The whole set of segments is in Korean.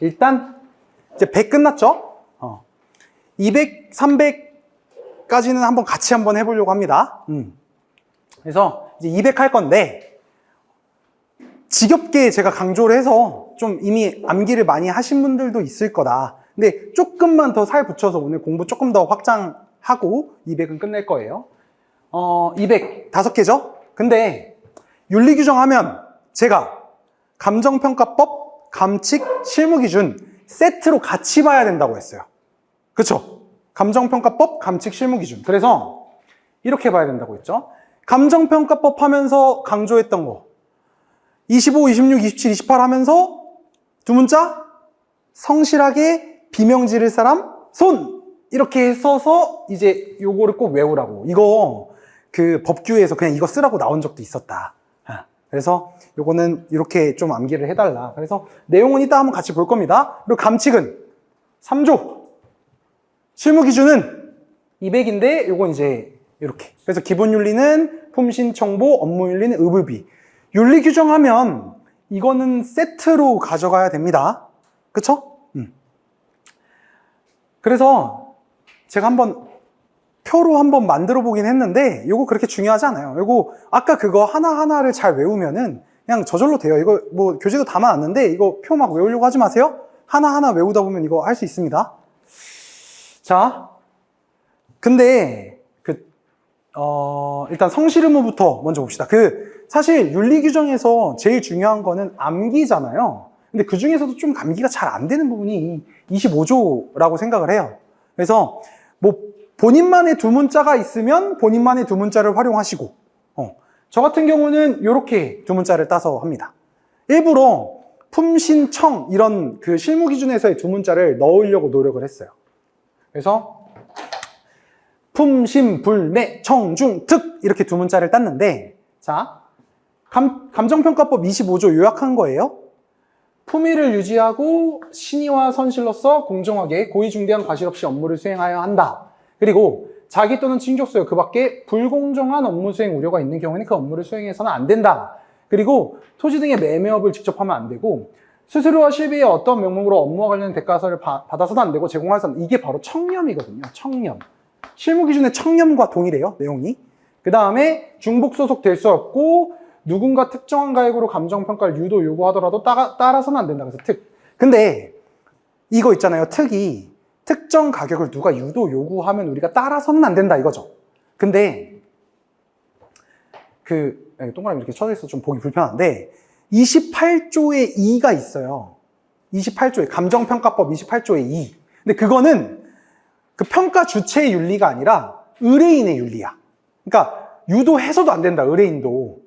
일단 이제 100 끝났죠? 200, 300까지는 한번 같이 한번 해보려고 합니다. 그래서 이제 200 할 건데, 지겹게 제가 강조를 해서 좀 이미 암기를 많이 하신 분들도 있을 거다. 근데 조금만 더 살 붙여서 오늘 공부 조금 더 확장하고 200은 끝낼 거예요. 200 5개죠? 근데 윤리규정하면 제가 감정평가법, 감칙, 실무기준 세트로 같이 봐야 된다고 했어요. 그쵸? 감정평가법, 감칙, 실무기준. 그래서 이렇게 봐야 된다고 했죠. 감정평가법 하면서 강조했던 거 25, 26, 27, 28 하면서 두 문자 성실하게 비명 지를 사람 손 이렇게 써서 이제 요거를 꼭 외우라고. 이거 그 법규에서 그냥 이거 쓰라고 나온 적도 있었다. 그래서 요거는 이렇게 좀 암기를 해달라. 그래서 내용은 이따 한번 같이 볼 겁니다. 그리고 감칙은 3조, 실무기준은 200인데 요건 이제 이렇게. 그래서 기본윤리는 품신청보, 업무윤리는 의불비. 윤리규정하면 이거는 세트로 가져가야 됩니다. 그쵸? 그래서 제가 한번 표로 한번 만들어 보긴 했는데 이거 그렇게 중요하지 않아요. 이거 아까 그거 하나하나를 잘 외우면은 그냥 저절로 돼요. 이거 뭐 교재도 담아놨는데 이거 표 막 외우려고 하지 마세요. 하나하나 외우다 보면 이거 할 수 있습니다. 자, 근데 일단 성실 의무부터 먼저 봅시다. 사실 윤리규정에서 제일 중요한 거는 암기잖아요. 근데 그 중에서도 좀 암기가 잘 안 되는 부분이 25조라고 생각을 해요. 그래서 뭐 본인만의 두 문자가 있으면 본인만의 두 문자를 활용하시고, 저 같은 경우는 이렇게 두 문자를 따서 합니다. 일부러 품신청 이런 그 실무 기준에서의 두 문자를 넣으려고 노력을 했어요. 그래서 품신, 불매, 청중, 특 이렇게 두 문자를 땄는데, 자, 감정평가법 25조 요약한 거예요. 품위를 유지하고 신의와 선실로서 공정하게 고의중대한 과실 없이 업무를 수행하여야 한다. 그리고 자기 또는 친족수여 그 밖에 불공정한 업무 수행 우려가 있는 경우에는 그 업무를 수행해서는 안 된다. 그리고 토지 등의 매매업을 직접 하면 안 되고 수수료와 실비의 어떤 명목으로 업무와 관련된 대가서를 받아서도 안 되고 제공해서는 이게 바로 청렴이거든요. 청렴. 실무기준의 청렴과 동일해요. 내용이. 그 다음에 중복 소속될 수 없고 누군가 특정한 가액으로 감정평가를 유도 요구하더라도 따라서는 안 된다. 그래서 특. 근데 이거 있잖아요. 특이 특정 가격을 누가 유도 요구하면 우리가 따라서는 안 된다 이거죠. 근데 동그라미 이렇게 쳐져 있어서 좀 보기 불편한데 28조의 2가 있어요. 28조의 감정평가법 28조의 2. 근데 그거는 그 평가 주체의 윤리가 아니라 의뢰인의 윤리야. 그러니까 유도해서도 안 된다. 의뢰인도.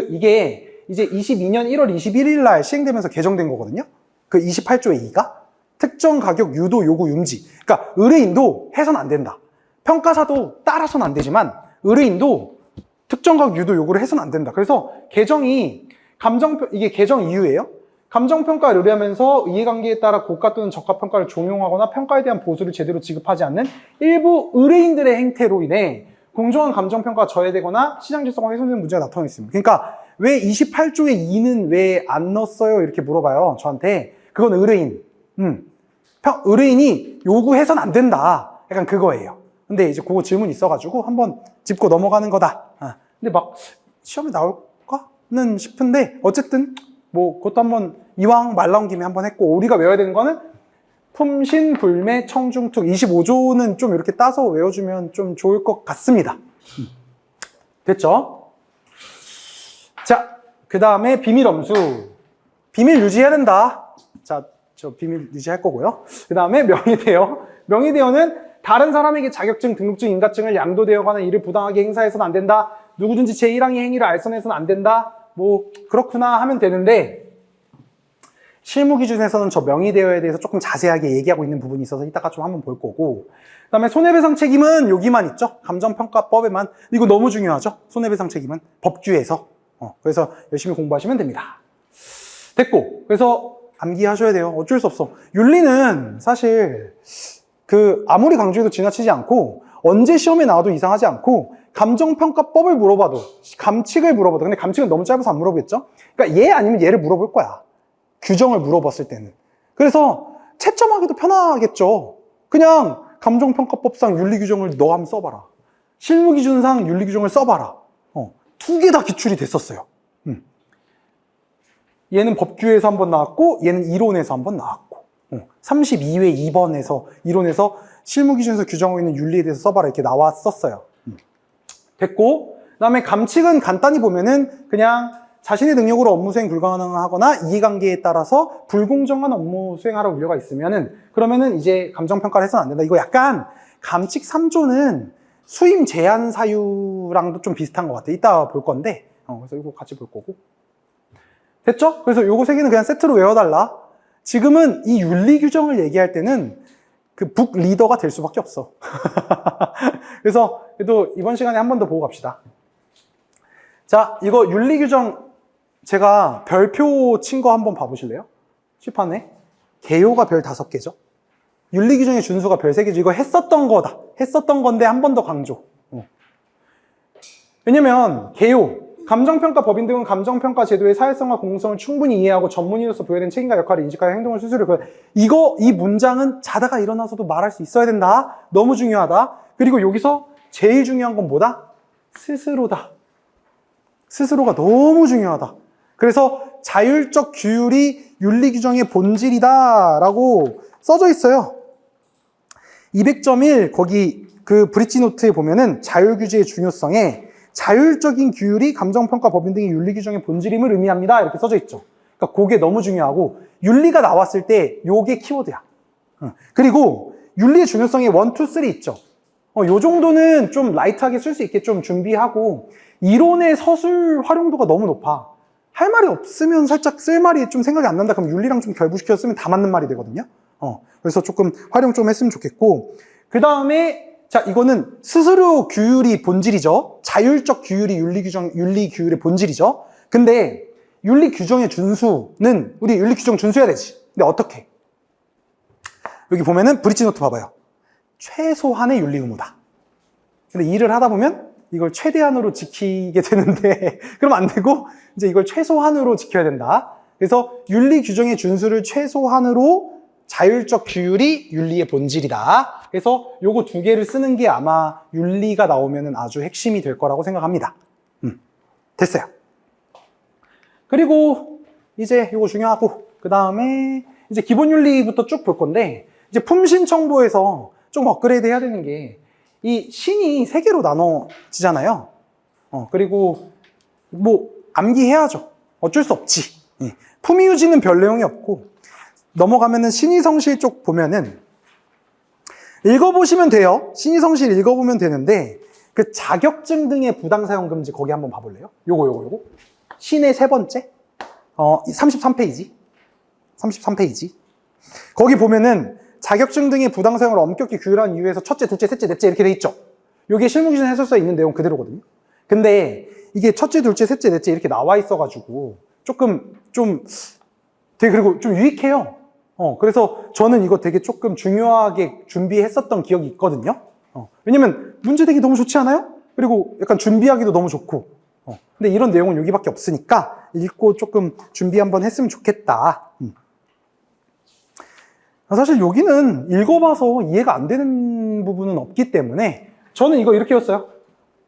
이게 이제 22년 1월 21일 날 시행되면서 개정된 거거든요. 그 28조의 2가 특정 가격 유도 요구 юм지. 그러니까 의뢰인도 해서는 안 된다. 평가사도 따라서는 안 되지만 의뢰인도 특정 가격 유도 요구를 해서는 안 된다. 그래서 개정이 이게 개정 이유예요. 감정평가를 의뢰하면서 이해관계에 따라 고가 또는 저가 평가를 종용하거나 평가에 대한 보수를 제대로 지급하지 않는 일부 의뢰인들의 행태로 인해 공정한 감정평가가 저해되거나 시장 질서가 훼손되는 문제가 나타나 있습니다. 그러니까 왜 28조의 2는 왜 안 넣었어요? 이렇게 물어봐요. 저한테. 그건 의뢰인. 의뢰인이 요구해서는 안 된다. 약간 그거예요. 근데 이제 그거 질문 있어가지고 한번 짚고 넘어가는 거다. 근데 막 시험에 나올까는 싶은데 어쨌든 뭐 그것도 한번 이왕 말 나온 김에 한번 했고 우리가 외워야 되는 거는 품신, 불매, 청중특 25조는 좀 이렇게 따서 외워주면 좀 좋을 것 같습니다. 됐죠? 자, 그 다음에 비밀엄수. 비밀 유지해야 된다. 자, 저 비밀 유지할 거고요. 그 다음에 명의대여. 명의대여는 다른 사람에게 자격증, 등록증, 인가증을 양도되어가나 이를 부당하게 행사해서는 안 된다. 누구든지 제1항의 행위를 알선해서는 안 된다. 뭐 그렇구나 하면 되는데 실무기준에서는 저 명의대여에 대해서 조금 자세하게 얘기하고 있는 부분이 있어서 이따가 좀 한번 볼 거고 그 다음에 손해배상 책임은 여기만 있죠. 감정평가법에만. 이거 너무 중요하죠. 손해배상 책임은 법규에서. 그래서 열심히 공부하시면 됩니다. 됐고 그래서 암기하셔야 돼요. 어쩔 수 없어. 윤리는 사실 아무리 강조해도 지나치지 않고 언제 시험에 나와도 이상하지 않고 감정평가법을 물어봐도 감칙을 물어봐도 근데 감칙은 너무 짧아서 안 물어보겠죠? 그러니까 얘 아니면 얘를 물어볼 거야. 규정을 물어봤을 때는. 그래서 채점하기도 편하겠죠. 그냥 감정평가법상 윤리규정을 너 한번 써봐라. 실무기준상 윤리규정을 써봐라. 두 개 다 기출이 됐었어요. 얘는 법규에서 한번 나왔고 얘는 이론에서 한번 나왔고 32회 2번에서 이론에서 실무기준에서 규정하고 있는 윤리에 대해서 써봐라 이렇게 나왔었어요. 됐고 그 다음에 감칙은 간단히 보면은 그냥 자신의 능력으로 업무 수행 불가능하거나 이해관계에 따라서 불공정한 업무 수행하러 우려가 있으면은 그러면은 이제 감정평가를 해서는 안 된다. 이거 약간 감칙 3조는 수임 제한 사유랑도 좀 비슷한 것 같아요. 이따 볼 건데 그래서 이거 같이 볼 거고 됐죠? 그래서 요거 세 개는 그냥 세트로 외워달라. 지금은 이 윤리 규정을 얘기할 때는 그 북 리더가 될 수밖에 없어. 그래서 그래도 이번 시간에 한 번 더 보고 갑시다. 자, 이거 윤리 규정 제가 별표 친 거 한번 봐보실래요? 칠판에 개요가 별 5개죠. 윤리 규정의 준수가 별 3개죠. 이거 했었던 거다. 했었던 건데 한 번 더 강조. 왜냐면 개요 감정평가 법인 등은 감정평가 제도의 사회성과 공공성을 충분히 이해하고 전문의로서 부여된 책임과 역할을 인식하여 행동을 스스로 이 문장은 자다가 일어나서도 말할 수 있어야 된다. 너무 중요하다. 그리고 여기서 제일 중요한 건 뭐다? 스스로다. 스스로가 너무 중요하다. 그래서 자율적 규율이 윤리 규정의 본질이다 라고 써져 있어요. 200.1 거기 그 브릿지 노트에 보면은 자율규제의 중요성에 자율적인 규율이 감정평가 법인 등의 윤리 규정의 본질임을 의미합니다. 이렇게 써져 있죠. 그러니까 그게 너무 중요하고 윤리가 나왔을 때 요게 키워드야. 그리고 윤리의 중요성에 1, 2, 3 있죠. 요 정도는 좀 라이트하게 쓸 수 있게 좀 준비하고 이론의 서술 활용도가 너무 높아. 할 말이 없으면 살짝 쓸 말이 좀 생각이 안 난다. 그럼 윤리랑 좀 결부시켜서 쓰면 다 맞는 말이 되거든요. 그래서 조금 활용 좀 했으면 좋겠고 그 다음에 자, 이거는 스스로 규율이 본질이죠. 자율적 규율이 윤리 규율의 본질이죠. 근데 윤리 규정의 준수는 우리 윤리 규정 준수해야 되지. 근데 어떻게? 여기 보면은 브릿지 노트 봐봐요. 최소한의 윤리 의무다. 근데 일을 하다 보면 이걸 최대한으로 지키게 되는데 그럼 안 되고 이제 이걸 최소한으로 지켜야 된다. 그래서 윤리 규정의 준수를 최소한으로 자율적 규율이 윤리의 본질이다. 그래서 요거 2개를 쓰는 게 아마 윤리가 나오면 아주 핵심이 될 거라고 생각합니다. 됐어요. 그리고 이제 요거 중요하고 그 다음에 이제 기본 윤리부터 쭉 볼 건데 이제 품신청보에서 좀 업그레이드 해야 되는 게 이 신이 3개로 나눠지잖아요. 그리고 뭐 암기해야죠. 어쩔 수 없지. 품위유지는 별 내용이 없고 넘어가면은 신의성실 쪽 보면은 읽어보시면 돼요. 신의성실 읽어보면 되는데 그 자격증 등의 부당사용 금지 거기 한번 봐볼래요? 요거 신의 3번째 33페이지 거기 보면은 자격증 등의 부당사용을 엄격히 규율한 이유에서 첫째, 둘째, 셋째, 넷째 이렇게 돼 있죠. 요게 실무기준 해설서에 있는 내용 그대로거든요. 근데 이게 첫째, 둘째, 셋째, 넷째 이렇게 나와 있어가지고 조금 좀 되게 그리고 좀 유익해요. 그래서 저는 이거 되게 조금 중요하게 준비했었던 기억이 있거든요. 왜냐면 문제 되기 너무 좋지 않아요? 그리고 약간 준비하기도 너무 좋고. 근데 이런 내용은 여기밖에 없으니까 읽고 조금 준비 한번 했으면 좋겠다. 사실 여기는 읽어봐서 이해가 안 되는 부분은 없기 때문에 저는 이거 이렇게 였어요.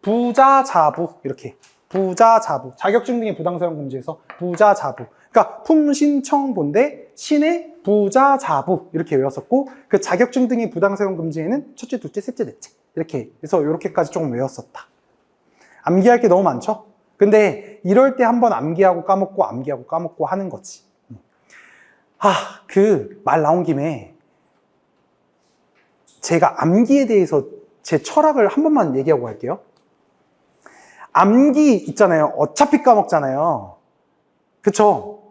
부자자부 이렇게. 부자자부. 자격증 등의 부당사용 금지에서 부자자부. 그러니까 품신청보인데 신의 부자자부 이렇게 외웠었고 그 자격증 등의 부당사용 금지에는 첫째, 둘째, 셋째, 넷째 이렇게 해서 이렇게까지 조금 외웠었다. 암기할 게 너무 많죠? 근데 이럴 때 한번 암기하고 까먹고 하는 거지. 그 말 나온 김에 제가 암기에 대해서 제 철학을 한 번만 얘기하고 갈게요. 암기 있잖아요. 어차피 까먹잖아요. 그쵸?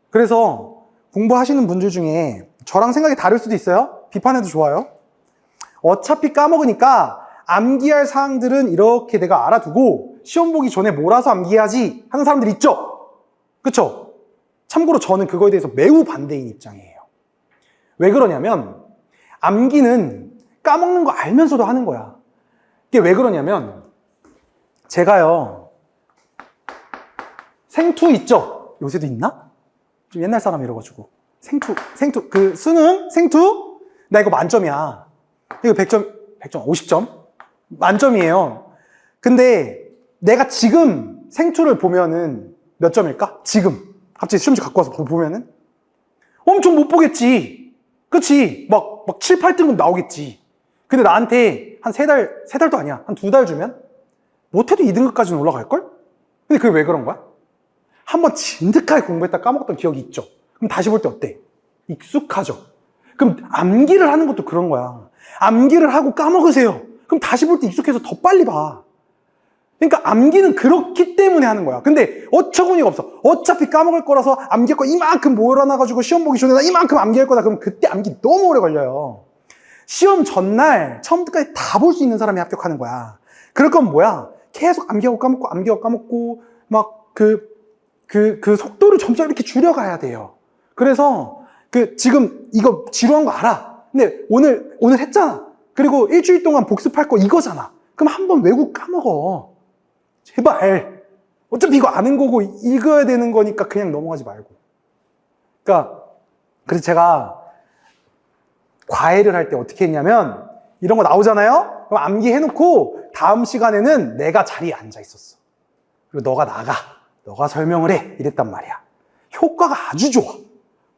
그래서 공부하시는 분들 중에 저랑 생각이 다를 수도 있어요. 비판해도 좋아요. 어차피 까먹으니까 암기할 사항들은 이렇게 내가 알아두고 시험 보기 전에 몰아서 암기해야지 하는 사람들 있죠? 그쵸? 참고로 저는 그거에 대해서 매우 반대인 입장이에요. 왜 그러냐면 암기는 까먹는 거 알면서도 하는 거야. 이게 왜 그러냐면 제가요 생투 있죠? 요새도 있나? 좀 옛날 사람 이래가지고. 생투, 그 수능? 생투? 나 이거 만점이야. 이거 100점, 50점? 만점이에요. 근데 내가 지금 생투를 보면은 몇 점일까? 지금. 갑자기 시험지 갖고 와서 보면은? 엄청 못 보겠지. 그치? 막 7, 8등급 나오겠지. 근데 나한테 한 3달도 아니야. 한 2달 주면? 못해도 2등급까지는 올라갈걸? 근데 그게 왜 그런 거야? 한번 진득하게 공부했다 까먹었던 기억이 있죠. 그럼 다시 볼 때 어때? 익숙하죠. 그럼 암기를 하는 것도 그런 거야. 암기를 하고 까먹으세요. 그럼 다시 볼 때 익숙해서 더 빨리 봐. 그러니까 암기는 그렇기 때문에 하는 거야. 근데 어처구니가 없어. 어차피 까먹을 거라서 암기할 거 이만큼 모여놔가지고 시험 보기 전에 나 이만큼 암기할 거다. 그럼 그때 암기 너무 오래 걸려요. 시험 전날 처음부터까지 다 볼 수 있는 사람이 합격하는 거야. 그럴 거면 뭐야? 계속 암기하고 까먹고 암기하고 까먹고 막 그 속도를 점점 이렇게 줄여가야 돼요. 그래서 지금 이거 지루한 거 알아. 근데 오늘 했잖아. 그리고 일주일 동안 복습할 거 이거잖아. 그럼 한번 외국 까먹어. 제발. 어차피 이거 아는 거고 읽어야 되는 거니까 그냥 넘어가지 말고. 그러니까 그래서 제가 과외를 할 때 어떻게 했냐면 이런 거 나오잖아요. 그럼 암기해놓고 다음 시간에는 내가 자리에 앉아 있었어. 그리고 너가 나가. 너가 설명을 해. 이랬단 말이야. 효과가 아주 좋아.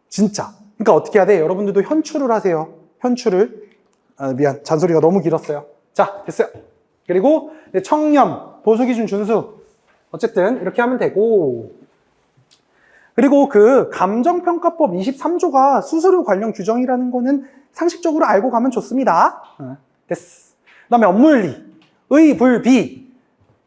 진짜. 그러니까 어떻게 해야 돼? 여러분들도 현출을 하세요. 현출을. 미안. 잔소리가 너무 길었어요. 자, 됐어요. 그리고 청렴, 보수기준 준수. 어쨌든 이렇게 하면 되고. 그리고 그 감정평가법 23조가 수수료 관련 규정이라는 거는 상식적으로 알고 가면 좋습니다. 됐어. 그 다음에 업무윤리. 의, 불, 비.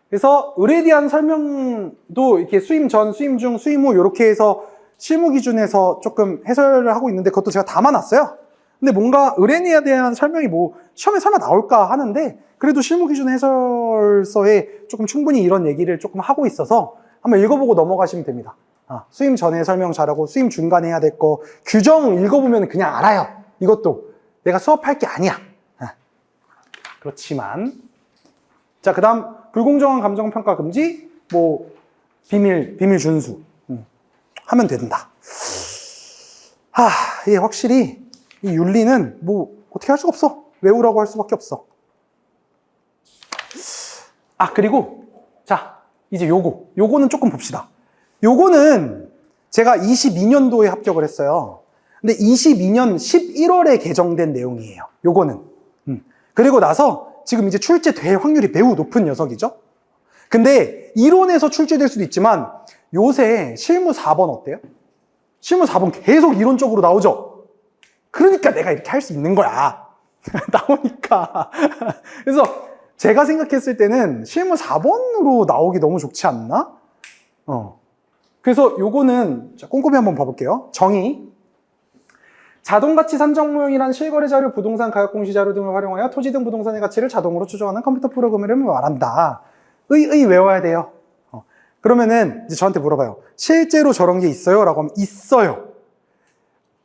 그래서 을에 대한 설명도 이렇게 수임 전, 수임 중, 수임 후 이렇게 해서 실무 기준에서 조금 해설을 하고 있는데 그것도 제가 담아놨어요. 근데 뭔가 을에 대한 설명이 뭐 시험에 설마 나올까 하는데 그래도 실무 기준 해설서에 조금 충분히 이런 얘기를 조금 하고 있어서 한번 읽어보고 넘어가시면 됩니다. 수임 전에 설명 잘하고 수임 중간에 해야 될 거 규정 읽어보면 그냥 알아요. 이것도 내가 수업할 게 아니야. 그렇지만 자, 그 다음 불공정한 감정평가 금지, 뭐 비밀 준수 하면 된다. 이게 확실히 이 윤리는 뭐 어떻게 할 수가 없어. 외우라고 할 수밖에 없어. 그리고 자, 이제 요거는 조금 봅시다. 요거는 제가 22년도에 합격을 했어요. 근데 22년 11월에 개정된 내용이에요. 요거는. 그리고 나서 지금 이제 출제될 확률이 매우 높은 녀석이죠. 근데 이론에서 출제될 수도 있지만 요새 실무 4번 어때요? 실무 4번 계속 이론적으로 나오죠. 그러니까 내가 이렇게 할 수 있는 거야. 나오니까. 그래서 제가 생각했을 때는 실무 4번으로 나오기 너무 좋지 않나? 그래서 요거는 꼼꼼히 한번 봐볼게요. 정의. 자동가치 산정모형이란 실거래 자료, 부동산 가격 공시 자료 등을 활용하여 토지 등 부동산의 가치를 자동으로 추정하는 컴퓨터 프로그램을 말한다. 외워야 돼요. 그러면은 이제 저한테 물어봐요. 실제로 저런 게 있어요? 라고 하면 있어요.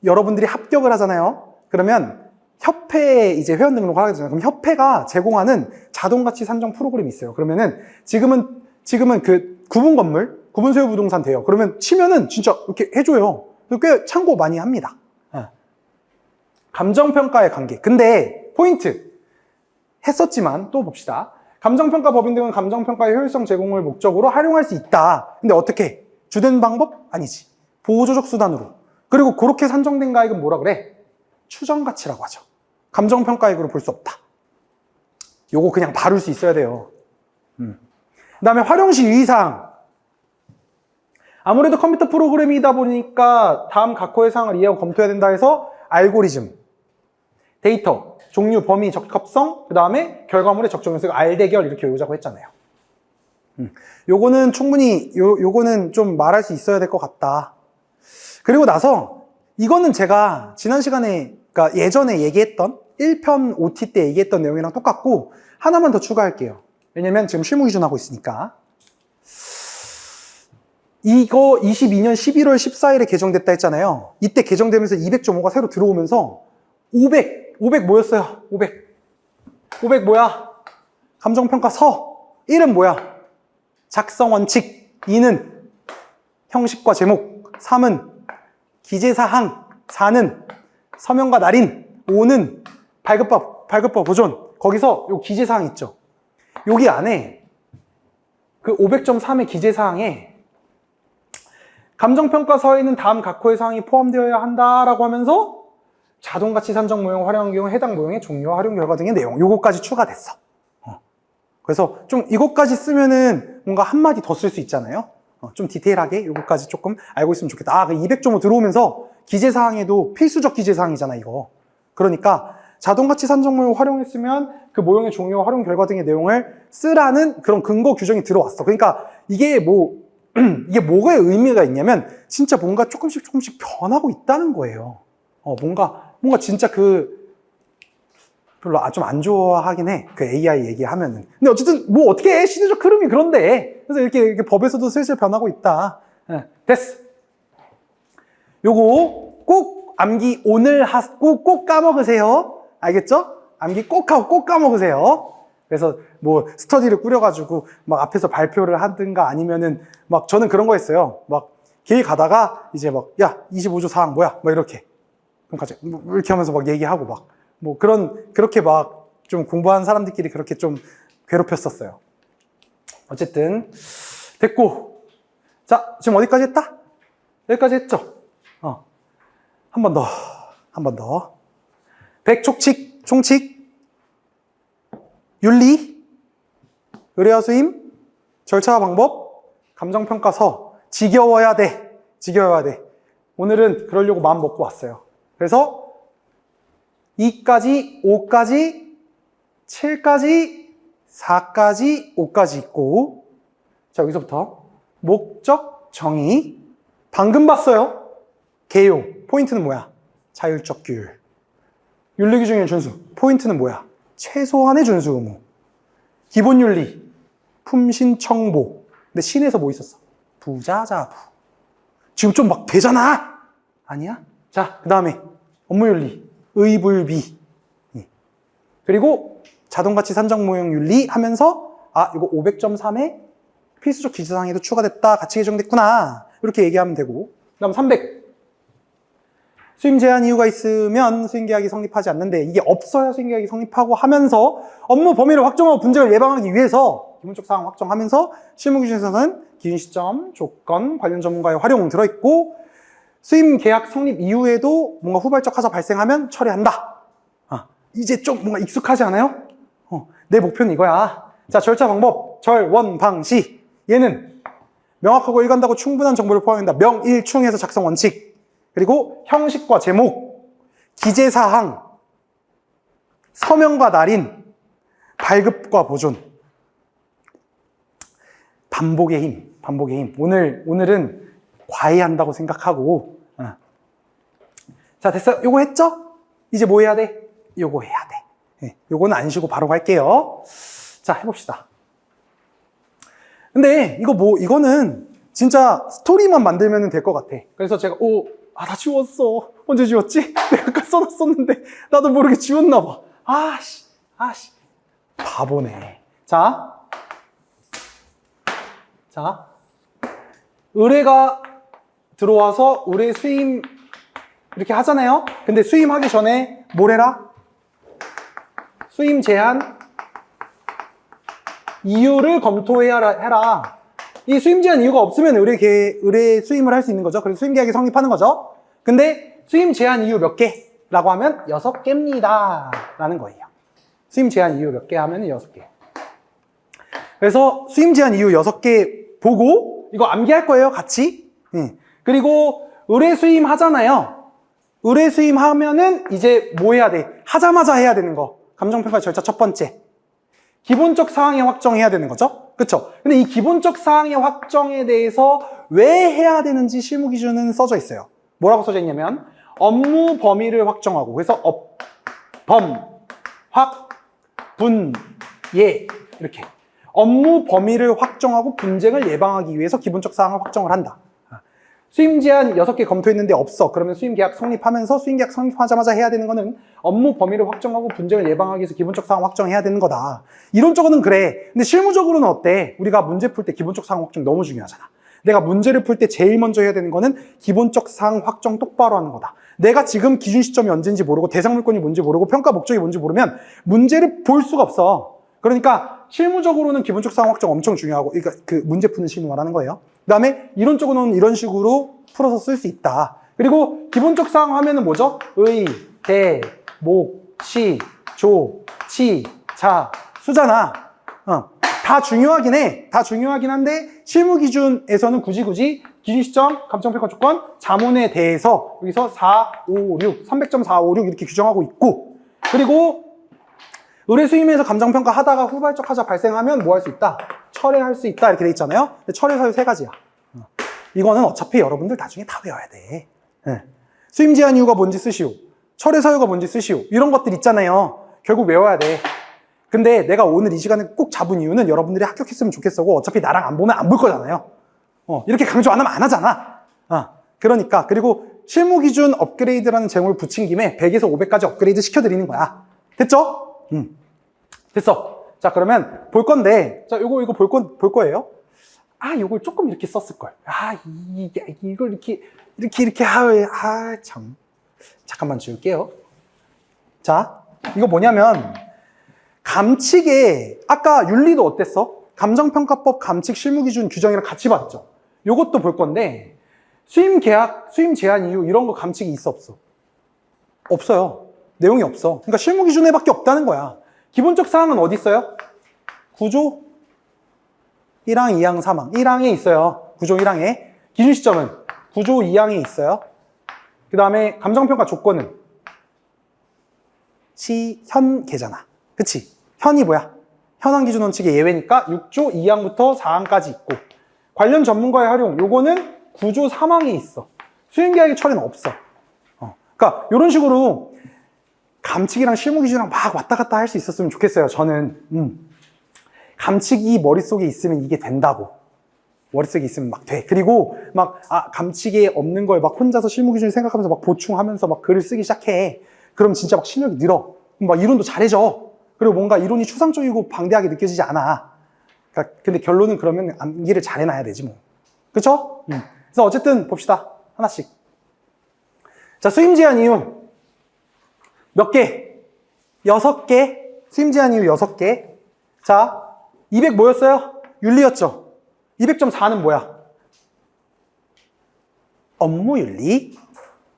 여러분들이 합격을 하잖아요. 그러면 협회에 이제 회원 등록을 하게 되잖아요. 그럼 협회가 제공하는 자동가치 산정 프로그램이 있어요. 그러면은 지금은 그 구분 건물, 구분 소유 부동산 돼요. 그러면 치면은 진짜 이렇게 해줘요. 꽤 참고 많이 합니다. 감정평가의 관계. 근데 포인트 했었지만 또 봅시다. 감정평가 법인 등은 감정평가의 효율성 제공을 목적으로 활용할 수 있다. 근데 어떻게? 주된 방법? 아니지. 보조적 수단으로. 그리고 그렇게 산정된 가액은 뭐라 그래? 추정가치라고 하죠. 감정평가액으로 볼 수 없다. 요거 그냥 바를 수 있어야 돼요. 그 다음에 활용시 유의사항. 아무래도 컴퓨터 프로그램이다 보니까 다음 각 호의 사항을 이해하고 검토해야 된다 해서 알고리즘, 데이터, 종류, 범위, 적합성, 그 다음에 결과물의 적정성, 알대결 이렇게 외우자고 했잖아요. 요거는 충분히 요거는 좀 말할 수 있어야 될 것 같다. 그리고 나서 이거는 제가 지난 시간에 그러니까 예전에 얘기했던 1편 OT 때 얘기했던 내용이랑 똑같고 하나만 더 추가할게요. 왜냐면 지금 실무 기준 하고 있으니까. 이거 22년 11월 14일에 개정됐다 했잖아요. 이때 개정되면서 200.5가 새로 들어오면서 500 뭐였어요? 500 뭐야? 감정평가서. 1은 뭐야? 작성원칙. 2는 형식과 제목. 3은 기재사항, 4는 서명과 날인, 5는 발급과 보존. 거기서 요 기재사항 있죠. 여기 안에 그 500.3의 기재사항에 감정평가서에는 다음 각 호의 사항이 포함되어야 한다라고 하면서 자동가치 산정 모형, 활용 경우 해당 모형의 종류와 활용 결과 등의 내용, 요거까지 추가됐어. 그래서 좀 이것까지 쓰면은 뭔가 한마디 더 쓸 수 있잖아요. 좀 디테일하게 요거까지 조금 알고 있으면 좋겠다. 아, 그 200.5 들어오면서 기재사항에도 필수적 기재사항이잖아, 이거. 그러니까 자동가치 산정 모형 활용했으면 그 모형의 종류와 활용 결과 등의 내용을 쓰라는 그런 근거 규정이 들어왔어. 그러니까 이게 이게 뭐가 의미가 있냐면 진짜 뭔가 조금씩 변하고 있다는 거예요. 뭔가 진짜 별로 좀 안 좋아하긴 해. 그 AI 얘기하면은. 근데 어쨌든 뭐 어떻게 해? 시대적 흐름이 그런데. 그래서 이렇게 법에서도 슬슬 변하고 있다. 됐어. 요거 꼭 암기 오늘 꼭 까먹으세요. 알겠죠? 암기 꼭 하고 꼭 까먹으세요. 그래서 뭐 스터디를 꾸려가지고 막 앞에서 발표를 하든가 아니면은 막 저는 그런 거 했어요. 막 길 가다가 이제 막 야 25조 사항 뭐야? 막 이렇게 이렇게 하면서 막 얘기하고 막 뭐 그렇게 막 좀 공부한 사람들끼리 그렇게 좀 괴롭혔었어요. 어쨌든 됐고, 자 지금 어디까지 했다? 여기까지 했죠? 한 번 더. 백촉칙, 총칙, 윤리, 의뢰와 수임, 절차와 방법, 감정평가서, 지겨워야 돼. 오늘은 그러려고 마음 먹고 왔어요. 그래서 2까지, 5까지, 7까지, 4까지, 5까지 있고, 자, 여기서부터 목적, 정의, 방금 봤어요. 개용, 포인트는 뭐야? 자율적 규율. 윤리규정의 준수, 포인트는 뭐야? 최소한의 준수 의무. 기본윤리, 품신청보. 근데 신에서 뭐 있었어? 부자자부. 지금 좀 막 되잖아? 아니야? 자, 그 다음에 업무윤리, 의불비. 그리고 자동가치 산정 모형 윤리 하면서 이거 500.3에 필수적 기재사항에도 추가됐다. 같이 개정됐구나. 이렇게 얘기하면 되고. 그 다음 300. 수임 제한 이유가 있으면 수임계약이 성립하지 않는데 이게 없어야 수임계약이 성립하고 하면서 업무 범위를 확정하고 분쟁을 예방하기 위해서 기본적 사항 확정하면서 실무기준에서는 기준 시점, 조건, 관련 전문가의 활용 들어있고 수임계약 성립 이후에도 뭔가 후발적 하자 발생하면 처리한다. 이제 좀 뭔가 익숙하지 않아요? 내 목표는 이거야. 자, 절차 방법, 절원 방시. 얘는 명확하고 일관되고 충분한 정보를 포함한다. 명일충해서 작성 원칙. 그리고 형식과 제목, 기재사항, 서명과 날인, 발급과 보존. 반복의 힘. 오늘은 과외한다고 생각하고. 자, 됐어요. 요거 했죠? 이제 뭐 해야 돼? 요거 해야 돼. 요거는 안 쉬고 바로 갈게요. 자, 해봅시다. 근데 이거는 진짜 스토리만 만들면 될 것 같아. 그래서 제가 다 지웠어. 언제 지웠지? 내가 아까 써놨었는데 나도 모르게 지웠나 봐. 아씨 바보네. 자 의뢰가 들어와서 의뢰 수임 이렇게 하잖아요. 근데 수임하기 전에 뭘 해라? 수임 제한 이유를 검토해라. 이 수임 제한 이유가 없으면 의뢰 수임을 할 수 있는 거죠. 그래서 수임 계약이 성립하는 거죠. 근데 수임 제한 이유 몇 개? 라고 하면 6개입니다. 라는 거예요. 수임 제한 이유 몇 개 하면 6개. 그래서 수임 제한 이유 6개 보고 이거 암기할 거예요. 같이. 그리고 의뢰 수임 하잖아요. 의뢰 수임 하면은 이제 뭐 해야 돼? 하자마자 해야 되는 거. 감정평가 절차 첫 번째. 기본적 사항에 확정해야 되는 거죠? 그쵸? 근데 이 기본적 사항의 확정에 대해서 왜 해야 되는지 실무 기준은 써져 있어요. 뭐라고 써져 있냐면 업무 범위를 확정하고 그래서 예 이렇게 업무 범위를 확정하고 분쟁을 예방하기 위해서 기본적 사항을 확정을 한다. 수임 제한 6개 검토했는데 없어. 그러면 수임 계약 성립하면서 수임 계약 성립하자마자 해야 되는 거는 업무 범위를 확정하고 분쟁을 예방하기 위해서 기본적 사항 확정해야 되는 거다. 이론적으로는 그래. 근데 실무적으로는 어때? 우리가 문제 풀 때 기본적 사항 확정 너무 중요하잖아. 내가 문제를 풀 때 제일 먼저 해야 되는 거는 기본적 사항 확정 똑바로 하는 거다. 내가 지금 기준 시점이 언제인지 모르고 대상 물건이 뭔지 모르고 평가 목적이 뭔지 모르면 문제를 볼 수가 없어. 그러니까 실무적으로는 기본적 사항 확정 엄청 중요하고, 그러니까 그 문제 푸는 식으로 말하는 거예요. 그 다음에 이론적으로는 이런 식으로 풀어서 쓸 수 있다. 그리고 기본적 사항 하면은 뭐죠? 의, 대, 목, 시, 조, 치, 자, 수잖아. 다 중요하긴 해. 다 중요하긴 한데 실무 기준에서는 굳이 기준 시점, 감정평가 조건, 자문에 대해서 여기서 456, 300점 456 이렇게 규정하고 있고, 그리고 의뢰 수임에서 감정평가 하다가 후발적 하자 발생하면 뭐 할 수 있다? 철회할 수 있다 이렇게 돼 있잖아요. 근데 철회 사유 3가지야. 이거는 어차피 여러분들 나중에 다 외워야 돼. 수임 제한 이유가 뭔지 쓰시오. 철회 사유가 뭔지 쓰시오. 이런 것들 있잖아요. 결국 외워야 돼. 근데 내가 오늘 이 시간에 꼭 잡은 이유는 여러분들이 합격했으면 좋겠어고, 어차피 나랑 안 보면 안 볼 거잖아요. 이렇게 강조 안 하면 안 하잖아. 그러니까, 그리고 실무 기준 업그레이드라는 제목을 붙인 김에 100에서 500까지 업그레이드 시켜드리는 거야. 됐죠? 됐어. 자, 그러면 볼 건데, 자, 요거 볼 거예요. 요걸 조금 이렇게 썼을걸. 이걸 이렇게 참. 잠깐만 지울게요. 자, 이거 뭐냐면, 감칙에, 아까 윤리도 어땠어? 감정평가법 감칙 실무기준 규정이랑 같이 봤죠? 요것도 볼 건데, 수임 계약, 수임 제한 이유, 이런 거 감칙이 있어, 없어? 없어요. 내용이 없어. 그러니까 실무기준에 밖에 없다는 거야. 기본적 사항은 어디 있어요? 구조 1항, 2항, 3항. 1항에 있어요. 구조 1항에. 기준 시점은 구조 2항에 있어요. 그 다음에 감정평가 조건은 시현계잖아. 그치? 현이 뭐야? 현황 기준 원칙의 예외니까 6조 2항부터 4항까지 있고, 관련 전문가의 활용, 요거는 구조 3항에 있어. 수행계약의 처리는 없어. 그러니까 이런 식으로 감칙이랑 실무기준이랑 막 왔다 갔다 할 수 있었으면 좋겠어요. 저는 감칙이 머릿속에 있으면 이게 된다고. 머릿속에 있으면 막 돼. 그리고 막 감칙에 없는 걸 막 혼자서 실무기준을 생각하면서 막 보충하면서 막 글을 쓰기 시작해. 그럼 진짜 막 실력이 늘어. 막 이론도 잘해져. 그리고 뭔가 이론이 추상적이고 방대하게 느껴지지 않아. 그러니까 근데 결론은 그러면 암기를 잘 해놔야 되지 뭐. 그쵸? 그래서 어쨌든 봅시다. 하나씩. 자, 수임 제한 이유 몇 개? 6개. 수임 제한 이유 6개. 자, 200 뭐였어요? 윤리였죠? 200.4는 뭐야? 업무윤리.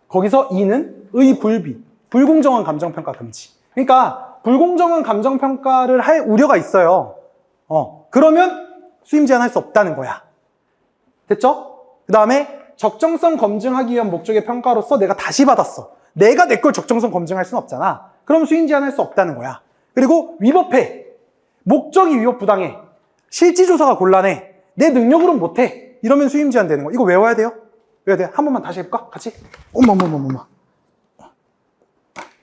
거기서 2는 의불비. 불공정한 감정평가 금지. 그러니까 불공정한 감정평가를 할 우려가 있어요. 그러면 수임 제한할 수 없다는 거야. 됐죠? 그 다음에 적정성 검증하기 위한 목적의 평가로서 내가 다시 받았어. 내가 내 걸 적정성 검증할 수는 없잖아. 그럼 수임 제한할 수 없다는 거야. 그리고 위법해. 목적이 위법 부당해. 실지조사가 곤란해. 내 능력으로는 못해. 이러면 수임 제한되는 거. 이거 외워야 돼요? 외워야 돼. 한 번만 다시 해볼까? 같이. 어머.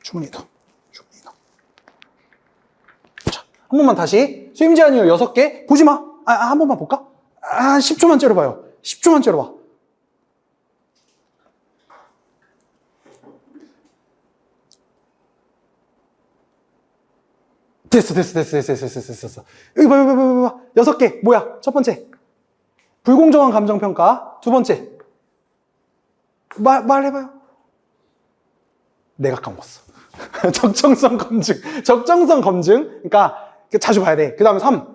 주문이 더. 자, 한 번만 다시. 수임 제한 이유 6개. 보지 마. 한 번만 볼까? 10초만 째려봐요. 10초만 째려봐. 됐어. 여기 봐. 6개. 뭐야? 첫 번째. 불공정한 감정평가. 두 번째. 말해봐요. 내가 까먹었어. 적정성 검증. 그러니까 자주 봐야 돼. 그 다음에 3.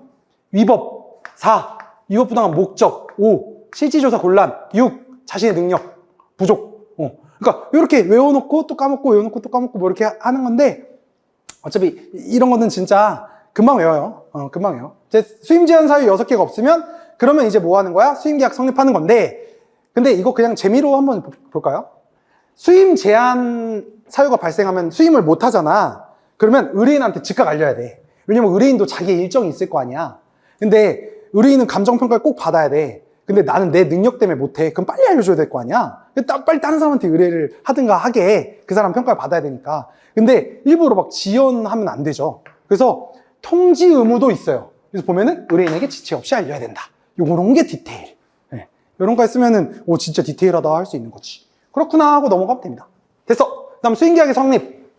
위법. 4. 위법 부당한 목적. 5. 실지조사 곤란. 6. 자신의 능력 부족. 그러니까 이렇게 외워놓고 또 까먹고 외워놓고 또 까먹고 뭐 이렇게 하는 건데, 어차피 이런 거는 진짜 금방 외워요. 금방 외워. 수임 제한 사유 6개가 없으면 그러면 이제 뭐 하는 거야? 수임 계약 성립하는 건데, 근데 이거 그냥 재미로 한번 볼까요? 수임 제한 사유가 발생하면 수임을 못 하잖아. 그러면 의뢰인한테 즉각 알려야 돼. 왜냐면 의뢰인도 자기의 일정이 있을 거 아니야. 근데 의뢰인은 감정평가를 꼭 받아야 돼. 근데 나는 내 능력 때문에 못해. 그럼 빨리 알려줘야 될 거 아니야. 빨리 다른 사람한테 의뢰를 하든가 하게 그 사람 평가를 받아야 되니까. 근데 일부러 막 지연하면 안 되죠. 그래서 통지 의무도 있어요. 그래서 보면은 의뢰인에게 지체 없이 알려야 된다. 요런 게 디테일. 이런 거 했으면은 진짜 디테일하다 할 수 있는 거지. 그렇구나 하고 넘어가면 됩니다. 됐어. 그 다음 수임계약의 성립.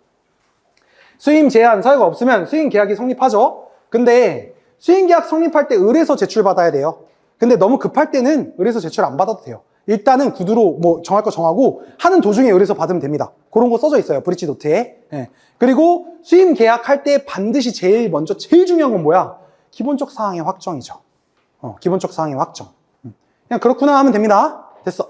수임 제한 사유가 없으면 수임계약이 성립하죠. 근데 수임계약 성립할 때 의뢰서 제출받아야 돼요. 근데 너무 급할 때는 의뢰서 제출 안 받아도 돼요. 일단은 구두로 뭐 정할 거 정하고 하는 도중에 의뢰서 받으면 됩니다. 그런 거 써져 있어요. 브릿지 노트에. 예. 그리고 수임 계약할 때 반드시 제일 중요한 건 뭐야? 기본적 사항의 확정이죠. 기본적 사항의 확정. 그냥 그렇구나 하면 됩니다. 됐어.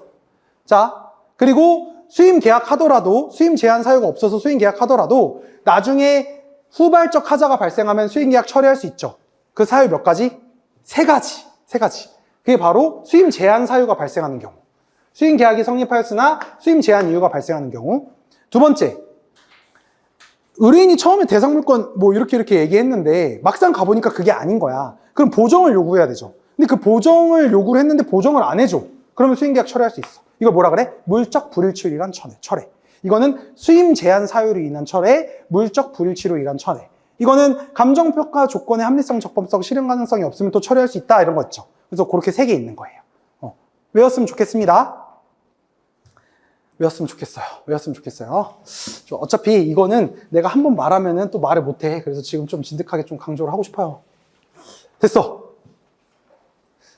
자, 그리고 수임 계약하더라도, 수임 제한 사유가 없어서 수임 계약하더라도 나중에 후발적 하자가 발생하면 수임 계약 처리할 수 있죠. 그 사유 몇 가지? 세 가지. 그게 바로 수임 제한 사유가 발생하는 경우. 수임 계약이 성립하였으나 수임 제한 이유가 발생하는 경우. 두 번째, 의뢰인이 처음에 대상 물건 뭐 이렇게 얘기했는데 막상 가보니까 그게 아닌 거야. 그럼 보정을 요구해야 되죠. 근데 그 보정을 요구를 했는데 보정을 안 해줘. 그러면 수임 계약 처리할 수 있어. 이걸 뭐라 그래? 물적 불일치로 철회. 이거는 수임 제한 사유로 인한 철회, 물적 불일치로 인한 철회. 이거는 감정평가 조건의 합리성, 적법성, 실현 가능성이 없으면 또 처리할 수 있다 이런 거 있죠. 그래서 그렇게 세 개 있는 거예요. 외웠으면 좋겠습니다. 외웠으면 좋겠어요. 어차피 이거는 내가 한번 말하면은 또 말을 못해. 그래서 지금 좀 진득하게 좀 강조를 하고 싶어요. 됐어.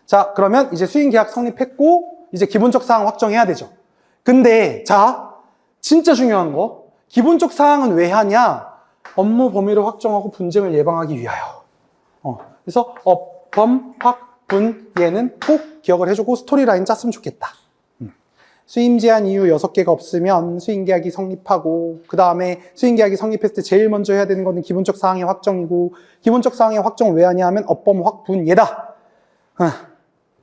자, 그러면 이제 수임 계약 성립했고 이제 기본적 사항 확정해야 되죠. 근데 자, 진짜 중요한 거. 기본적 사항은 왜 하냐? 업무 범위를 확정하고 분쟁을 예방하기 위하여. 그래서 범, 확, 분, 얘는 꼭 기억을 해주고 스토리라인 짰으면 좋겠다. 수임 제한 이유 6개가 없으면 수임 계약이 성립하고 그 다음에 수임 계약이 성립했을 때 제일 먼저 해야 되는 거는 기본적 사항의 확정이고 기본적 사항의 확정을 왜 하냐 하면 업범, 확, 분, 얘다.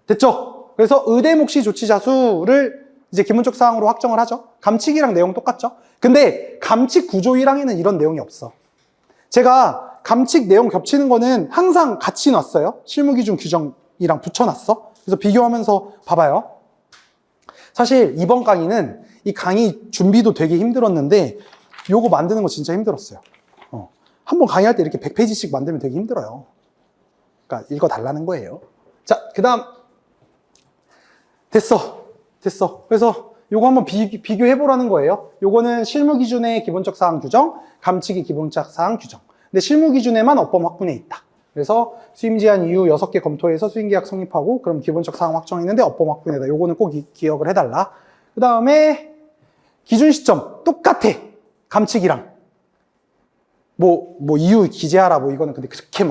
됐죠? 그래서 의대 몫이 조치자수를 이제 기본적 사항으로 확정을 하죠. 감칙이랑 내용 똑같죠? 근데 감칙 구조 1항에는 이런 내용이 없어. 제가 감칙 내용 겹치는 거는 항상 같이 놨어요. 실무기준 규정이랑 붙여놨어. 그래서 비교하면서 봐봐요. 사실 이번 강의는 이 강의 준비도 되게 힘들었는데 요거 만드는 거 진짜 힘들었어요. 한번 강의할 때 이렇게 100페이지씩 만들면 되게 힘들어요. 그러니까 읽어달라는 거예요. 자, 그 다음 됐어. 그래서 요거 한번 비교해보라는 거예요. 요거는 실무기준의 기본적 사항 규정, 감칙의 기본적 사항 규정. 근데 실무기준에만 업범 확분에 있다. 그래서 수임 제한 이유 6개 검토해서 수임계약 성립하고 그럼 기본적 사항 확정했는데 업범 확분에다. 요거는 꼭 기억을 해달라. 그 다음에 기준 시점 똑같아. 감칙이랑 뭐 이유 기재하라 뭐 이거는 근데 그렇게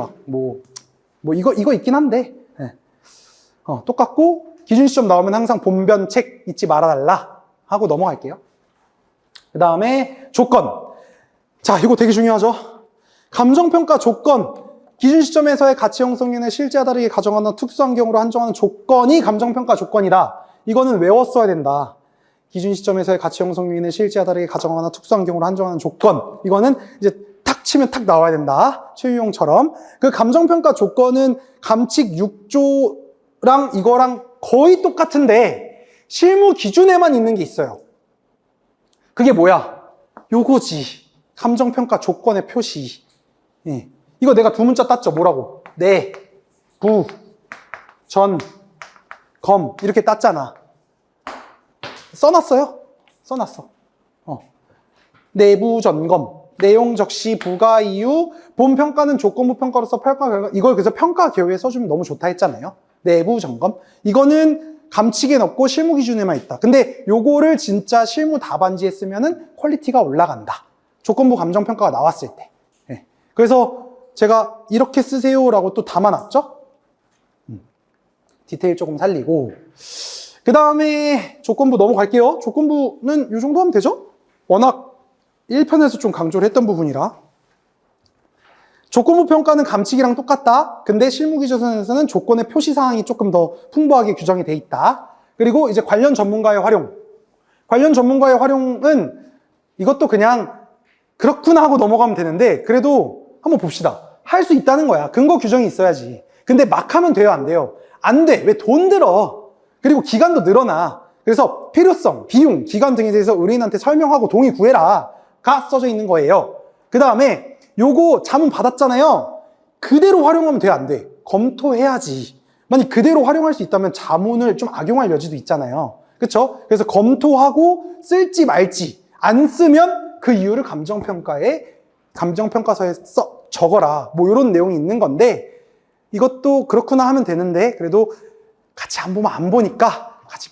이거 있긴 한데 네. 똑같고 기준 시점 나오면 항상 본변 책 잊지 말아달라 하고 넘어갈게요. 그 다음에 조건. 자, 이거 되게 중요하죠. 감정평가 조건. 기준 시점에서의 가치 형성률을 실제와 다르게 가정하는 특수한 경우로 한정하는 조건이 감정평가 조건이다. 이거는 외웠어야 된다. 기준 시점에서의 가치 형성률을 실제와 다르게 가정하는 특수한 경우로 한정하는 조건. 이거는 이제 탁 치면 탁 나와야 된다. 최유용처럼. 그 감정평가 조건은 감칙 6조랑 이거랑 거의 똑같은데 실무 기준에만 있는 게 있어요. 그게 뭐야? 요거지. 감정평가 조건의 표시. 예. 이거 내가 두 문자 땄죠? 뭐라고? 내, 부, 전, 검 이렇게 땄잖아. 써놨어요? 써놨어. 내부 점검, 내용 적시, 부가 이유, 본 평가는 조건부 평가로서 평가 결과, 이걸 그래서 평가 개요에 써주면 너무 좋다 했잖아요. 내부 점검. 이거는 감칙에 넣고 실무 기준에만 있다. 근데 요거를 진짜 실무 답안지에 쓰면은 퀄리티가 올라간다. 조건부 감정평가가 나왔을 때. 네. 그래서 제가 이렇게 쓰세요라고 또 담아놨죠? 디테일 조금 살리고. 그 다음에 조건부 넘어갈게요. 조건부는 이 정도 하면 되죠? 워낙 1편에서 좀 강조를 했던 부분이라. 조건부 평가는 감칙이랑 똑같다. 근데 실무기준에서는 조건의 표시사항이 조금 더 풍부하게 규정이 돼 있다. 그리고 이제 관련 전문가의 활용. 관련 전문가의 활용은 이것도 그냥 그렇구나 하고 넘어가면 되는데 그래도 한번 봅시다. 할 수 있다는 거야. 근거 규정이 있어야지. 근데 막 하면 돼요, 안 돼요? 안 돼. 왜 돈 들어? 그리고 기간도 늘어나. 그래서 필요성, 비용, 기간 등에 대해서 의뢰인한테 설명하고 동의 구해라가 써져 있는 거예요. 그 다음에 요거 자문 받았잖아요. 그대로 활용하면 돼, 안 돼? 검토해야지. 만약 그대로 활용할 수 있다면 자문을 좀 악용할 여지도 있잖아요. 그쵸? 그래서 검토하고 쓸지 말지. 안 쓰면 그 이유를 감정평가서에 적어라. 뭐 이런 내용이 있는 건데 이것도 그렇구나 하면 되는데 그래도 같이 안 보면 안 보니까 같이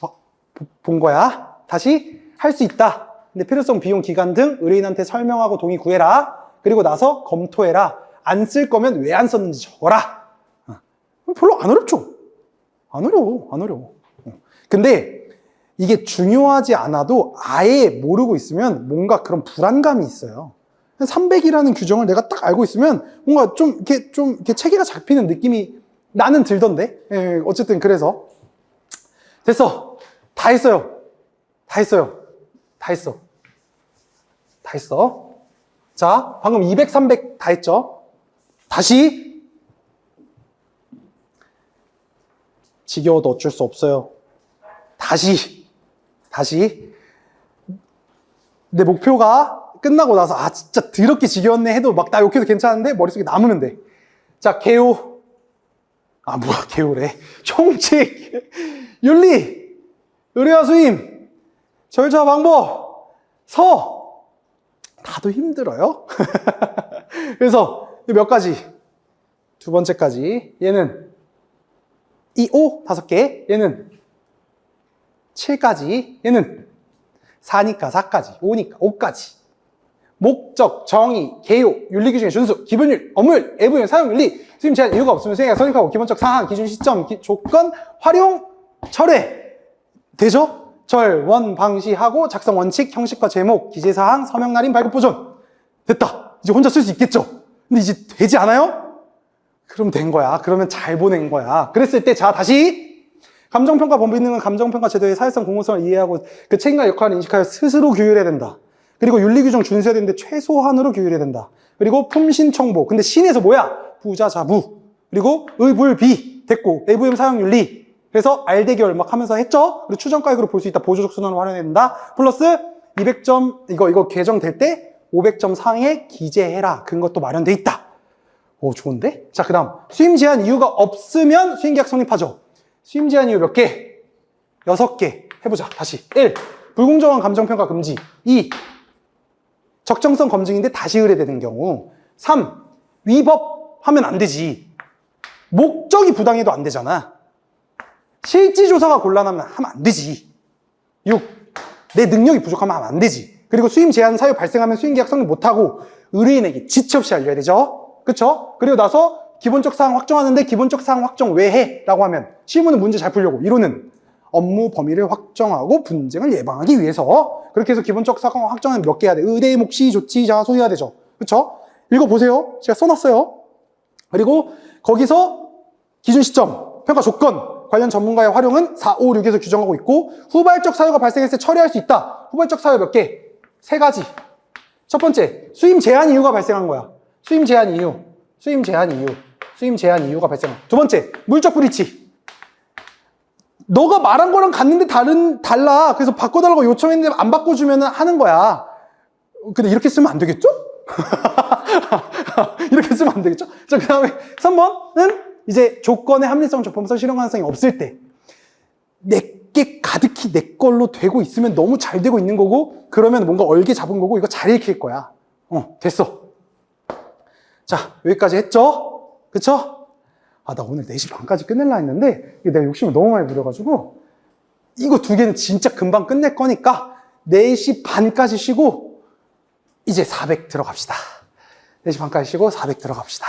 본 거야. 다시 할 수 있다. 근데 필요성, 비용, 기간 등 의뢰인한테 설명하고 동의 구해라. 그리고 나서 검토해라. 안 쓸 거면 왜 안 썼는지 적어라. 별로 안 어렵죠? 안 어려워. 근데 이게 중요하지 않아도 아예 모르고 있으면 뭔가 그런 불안감이 있어요. 300이라는 규정을 내가 딱 알고 있으면 뭔가 좀 이렇게 체계가 잡히는 느낌이 나는 들던데. 예, 어쨌든 그래서 됐어. 다 했어요. 자, 방금 200, 300 다 했죠? 다시 지겨워도 어쩔 수 없어요. 다시 내 목표가 끝나고 나서 진짜 더럽게 지겨웠네 해도 막 나 욕해도 괜찮은데 머릿속에 남으면 돼. 자, 개요. 개요래. 총칙, 윤리, 의뢰와 수임, 절차 방법, 다도 힘들어요. 그래서 몇 가지, 두 번째까지 얘는 5개, 얘는 7까지, 얘는 4니까 4까지, 5니까 5까지. 목적, 정의, 개요, 윤리규정의 준수, 기본율, 업무율, 외부율, 사용윤리, 수임 제한 이유가 없으면 수행에 선택하고 기본적 사항, 기준 시점, 조건, 활용, 철회. 되죠? 원, 방시하고 작성 원칙, 형식과 제목, 기재사항, 서명 날인, 발급 보존. 됐다. 이제 혼자 쓸 수 있겠죠? 근데 이제 되지 않아요? 그럼 된 거야. 그러면 잘 보낸 거야. 그랬을 때, 자, 다시. 감정평가 범위 있는 감정평가 제도의 사회성 공공성을 이해하고 그 책임과 역할을 인식하여 스스로 규율해야 된다. 그리고 윤리규정 준수해야 되는데 최소한으로 규율해야 된다. 그리고 품신청보. 근데 신에서 뭐야? 부자자부. 그리고 의불비. 됐고. 내부임 사용윤리. 그래서 알대결 막 하면서 했죠? 그리고 추정가액으로 볼 수 있다. 보조적 순환을 활용해야 된다. 플러스 200점, 이거 개정될 때 500점 상에 기재해라. 그런 것도 마련돼 있다. 오, 좋은데? 자, 그 다음. 수임 제한 이유가 없으면 수임계약 성립하죠. 수임 제한 이유 몇 개? 6개. 해보자. 다시. 1. 불공정한 감정평가 금지. 2. 적정성 검증인데 다시 의뢰되는 경우. 3. 위법하면 안 되지. 목적이 부당해도 안 되잖아. 실지조사가 곤란하면 하면 안 되지. 6. 내 능력이 부족하면 하면 안 되지. 그리고 수임 제한 사유 발생하면 수임계약 성립 못하고 의뢰인에게 지체 없이 알려야 되죠. 그쵸? 그리고 나서 기본적 사항 확정하는데 기본적 사항 확정 왜 해? 라고 하면 실무는 문제 잘 풀려고, 이론은 업무 범위를 확정하고 분쟁을 예방하기 위해서. 그렇게 해서 기본적 사항 확정하면 몇 개 해야 돼? 의뢰, 몫이, 조치자, 소유해야 되죠. 그쵸? 읽어보세요. 제가 써놨어요. 그리고 거기서 기준 시점, 평가 조건, 관련 전문가의 활용은 4, 5, 6에서 규정하고 있고, 후발적 사유가 발생했을 때 처리할 수 있다. 후발적 사유 몇 개? 3가지. 첫 번째, 수임 제한 이유가 발생한 거야. 수임 제한 이유가 발생한. 두 번째, 물적 불이치. 너가 말한 거랑 같는데 달라. 그래서 바꿔달라고 요청했는데 안 바꿔주면 하는 거야. 근데 이렇게 쓰면 안 되겠죠? 이렇게 쓰면 안 되겠죠? 자, 그 다음에 3번은 이제 조건의 합리성, 적법성, 실현 가능성이 없을 때. 내게 가득히 내 걸로 되고 있으면 너무 잘 되고 있는 거고, 그러면 뭔가 얼게 잡은 거고, 이거 잘 읽힐 거야. 됐어. 자, 여기까지 했죠? 그쵸? 나 오늘 4시 반까지 끝낼라 했는데 내가 욕심을 너무 많이 부려가지고 이거 2개는 진짜 금방 끝낼 거니까 4시 반까지 쉬고 이제 400 들어갑시다. 4시 반까지 쉬고 400 들어갑시다.